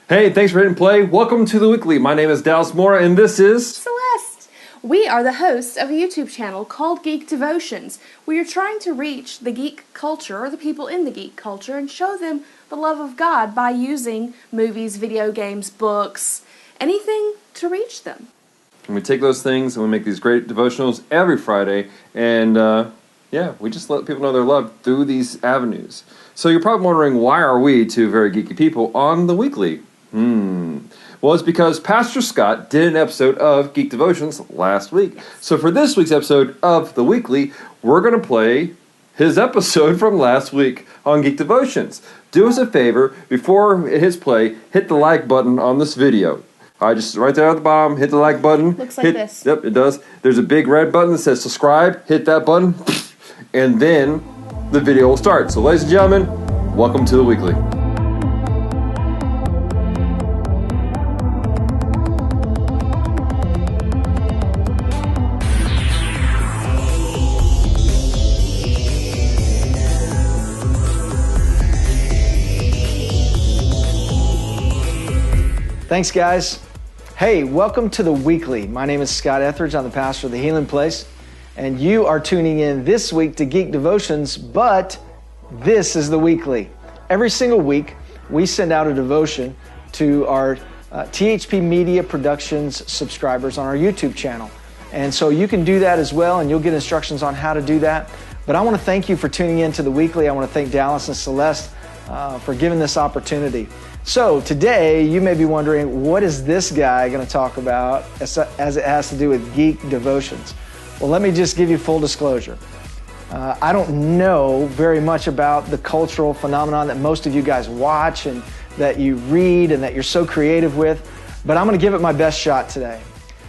Hey, thanks for hitting play. Welcome to the Weekly. My name is Dallas Mora, and this is Celeste. We are the hosts of a YouTube channel called Geek Devotions. We are trying to reach the geek culture, or the people in the geek culture, and show them the love of God by using movies, video games, books, anything to reach them. And we take those things and we make these great devotionals every Friday, and we just let people know their love through these avenues. So you're probably wondering, why are we two very geeky people on the Weekly? Well, it's because Pastor Scott did an episode of Geek Devotions last week. So for this week's episode of the Weekly, we're going to play his episode from last week on Geek Devotions. Do us a favor, before it hits play, hit the like button on this video. Just right there at the bottom, hit the like button. Looks like this. Yep, it does. There's a big red button that says subscribe. Hit that button, and then the video will start. So ladies and gentlemen, welcome to the Weekly. Thanks, guys. Hey, welcome to the Weekly. My name is Scott Etheridge. I'm the pastor of the Healing Place, and you are tuning in this week to Geek Devotions, but this is the Weekly. Every single week, we send out a devotion to our THP Media Productions subscribers on our YouTube channel. And so you can do that as well, and you'll get instructions on how to do that. But I want to thank you for tuning in to the Weekly. I want to thank Dallas and Celeste for giving this opportunity. So today, you may be wondering, what is this guy going to talk about as it has to do with Geek Devotions? Well, let me just give you full disclosure. I don't know very much about the cultural phenomenon that most of you guys watch and that you read and that you're so creative with, but I'm going to give it my best shot today.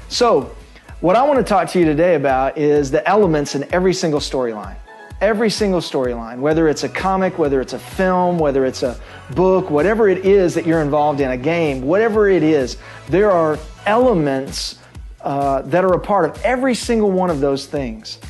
So what I want to talk to you today about is the elements in every single storyline. Every single storyline, whether it's a comic, whether it's a film, whether it's a book, whatever it is that you're involved in, a game, whatever it is, there are elements that are a part of every single one of those things.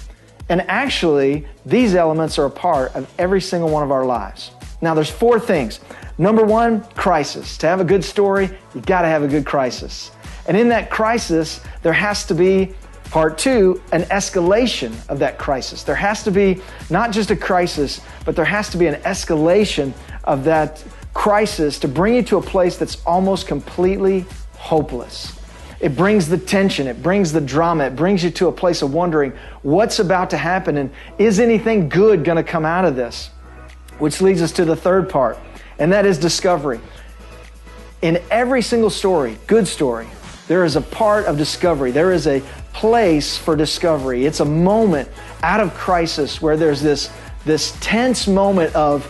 And actually, these elements are a part of every single one of our lives. Now, there's four things. Number one, crisis. To have a good story, you got to have a good crisis. And in that crisis, there has to be part two, an escalation of that crisis. There has to be not just a crisis, but there has to be an escalation of that crisis to bring you to a place that's almost completely hopeless. It brings the tension, it brings the drama, it brings you to a place of wondering what's about to happen and is anything good going to come out of this? Which leads us to the third part, and that is discovery. In every single story, good story, there is a part of discovery. There is a place for discovery. It's a moment out of crisis where there's this tense moment of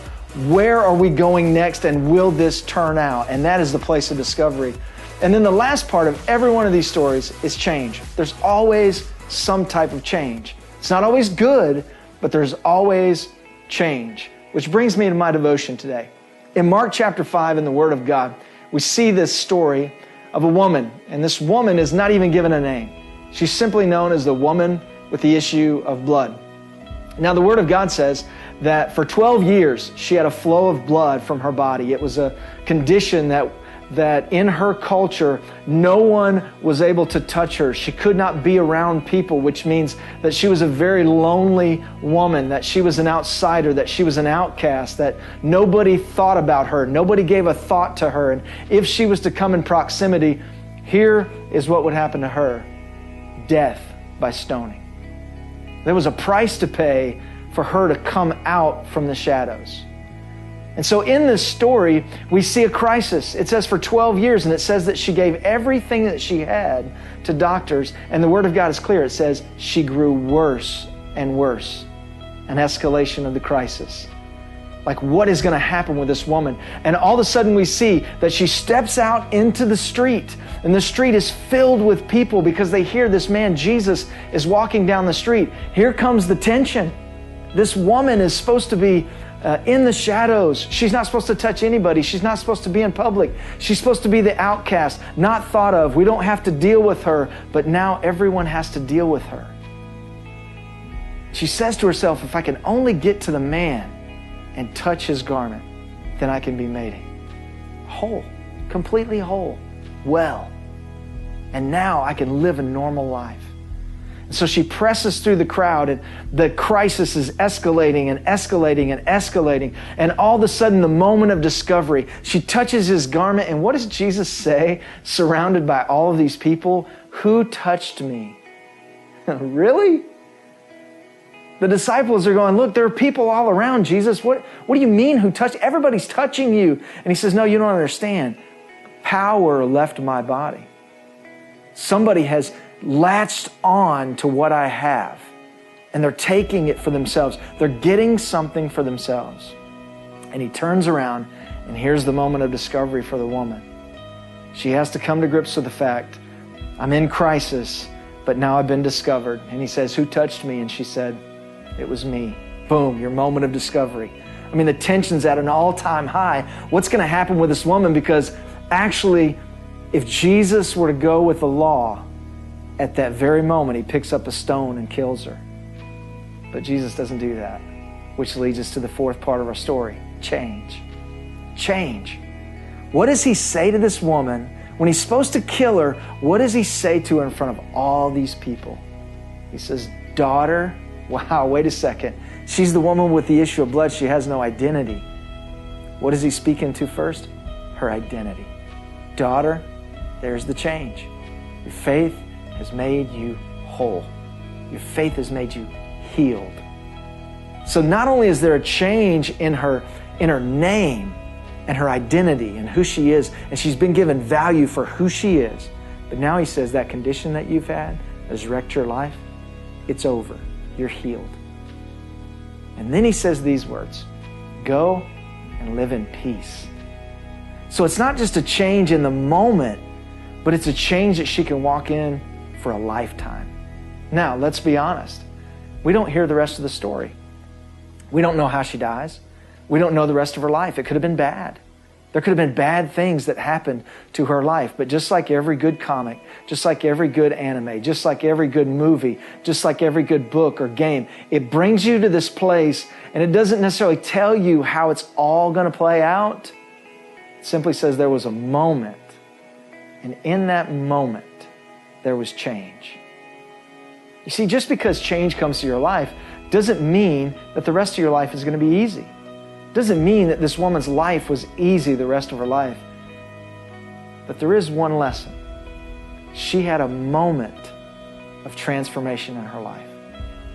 where are we going next and will this turn out? And that is the place of discovery. And then the last part of every one of these stories is change. There's always some type of change. It's not always good, but there's always change. Which brings me to my devotion today. In Mark chapter 5 in the Word of God, we see this story of a woman, and this woman is not even given a name. She's simply known as the woman with the issue of blood. Now, the Word of God says that for 12 years, she had a flow of blood from her body. It was a condition that in her culture, no one was able to touch her. She could not be around people, which means that she was a very lonely woman, that she was an outsider, that she was an outcast, that nobody thought about her. Nobody gave a thought to her. And if she was to come in proximity, here is what would happen to her: death by stoning. There was a price to pay for her to come out from the shadows. And so in this story, we see a crisis. It says for 12 years, and it says that she gave everything that she had to doctors, and the Word of God is clear. It says she grew worse and worse. An escalation of the crisis. Like, what is going to happen with this woman? And all of a sudden we see that she steps out into the street, and the street is filled with people because they hear this man, Jesus, is walking down the street. Here comes the tension. This woman is supposed to be in the shadows. She's not supposed to touch anybody. She's not supposed to be in public. She's supposed to be the outcast, not thought of. We don't have to deal with her, but now everyone has to deal with her. She says to herself, if I can only get to the man and touch his garment, then I can be made whole. completely whole, well. And now I can live a normal life. And so she presses through the crowd, and the crisis is escalating and escalating and escalating. And all of a sudden, the moment of discovery, she touches his garment. And what does Jesus say, surrounded by all of these people? Who touched me? Really? The disciples are going, look, there are people all around, Jesus. What do you mean who touched? Everybody's touching you. And he says, no, you don't understand. Power left my body. Somebody has latched on to what I have, and they're taking it for themselves. They're getting something for themselves. And he turns around, and here's the moment of discovery for the woman. She has to come to grips with the fact, I'm in crisis, but now I've been discovered. And he says, who touched me? And she said, it was me. Boom, your moment of discovery. I mean, the tension's at an all-time high. What's going to happen with this woman? Because actually, if Jesus were to go with the law, at that very moment, he picks up a stone and kills her. But Jesus doesn't do that, which leads us to the fourth part of our story, change. Change. What does he say to this woman? When he's supposed to kill her, what does he say to her in front of all these people? He says, daughter, wow, wait a second. She's the woman with the issue of blood. She has no identity. What is he speaking to first? Her identity. Daughter, there's the change. Your faith has made you whole. Your faith has made you healed. So not only is there a change in her name and her identity and who she is, and she's been given value for who she is, but now he says that condition that you've had has wrecked your life. It's over. You're healed. And then he says these words, go and live in peace. So it's not just a change in the moment, but it's a change that she can walk in for a lifetime. Now, let's be honest. We don't hear the rest of the story. We don't know how she dies. We don't know the rest of her life. It could have been bad. There could have been bad things that happened to her life. But just like every good comic, just like every good anime, just like every good movie, just like every good book or game, it brings you to this place, and it doesn't necessarily tell you how it's all going to play out. It simply says there was a moment, and in that moment, there was change. You see, just because change comes to your life doesn't mean that the rest of your life is going to be easy. Doesn't mean that this woman's life was easy the rest of her life. But there is one lesson. She had a moment of transformation in her life.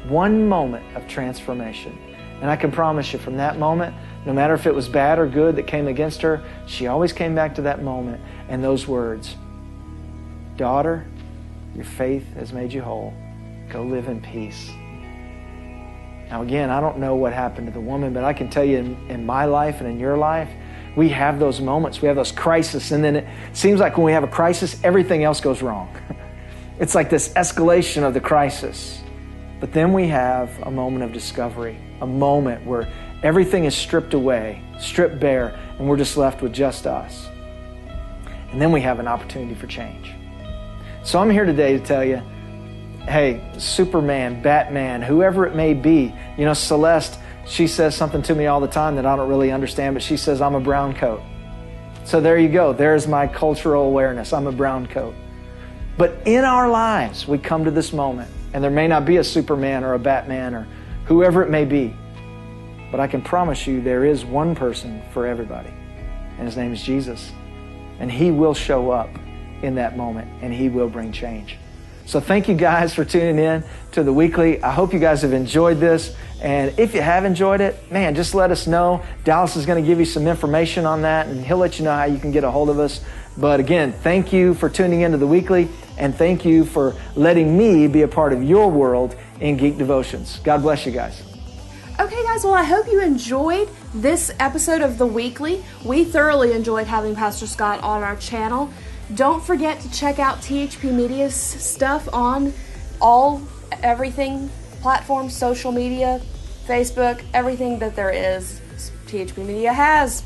One moment of transformation. And I can promise you from that moment, no matter if it was bad or good that came against her, she always came back to that moment and those words, daughter, your faith has made you whole. Go live in peace. Now again, I don't know what happened to the woman, but I can tell you in my life and in your life, we have those moments, we have those crises, and then it seems like when we have a crisis, everything else goes wrong. It's like this escalation of the crisis. But then we have a moment of discovery, a moment where everything is stripped away, stripped bare, and we're just left with just us. And then we have an opportunity for change. So I'm here today to tell you, hey, Superman, Batman, whoever it may be. You know, Celeste, she says something to me all the time that I don't really understand, but she says, I'm a brown coat. So there you go. There's my cultural awareness. I'm a brown coat. But in our lives, we come to this moment, and there may not be a Superman or a Batman or whoever it may be, but I can promise you there is one person for everybody, and his name is Jesus. And he will show up in that moment, and he will bring change. So thank you guys for tuning in to the weekly. I hope you guys have enjoyed this. And if you have enjoyed it, man, just let us know. Dallas is going to give you some information on that, and he'll let you know how you can get a hold of us. But again, thank you for tuning into the weekly, and thank you for letting me be a part of your world in Geek Devotions. God bless you guys. Okay, guys, well, I hope you enjoyed this episode of the weekly. We thoroughly enjoyed having Pastor Scott on our channel. Don't forget to check out THP Media's stuff on everything, platforms, social media, Facebook, everything that there is, THP Media has.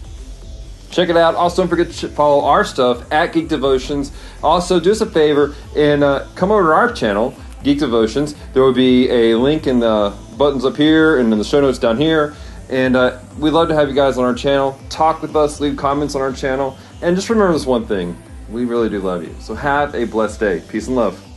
Check it out. Also, don't forget to follow our stuff at Geek Devotions. Also, do us a favor and come over to our channel, Geek Devotions. There will be a link in the buttons up here and in the show notes down here. And we'd love to have you guys on our channel. Talk with us, leave comments on our channel. And just remember this one thing. We really do love you. So have a blessed day. Peace and love.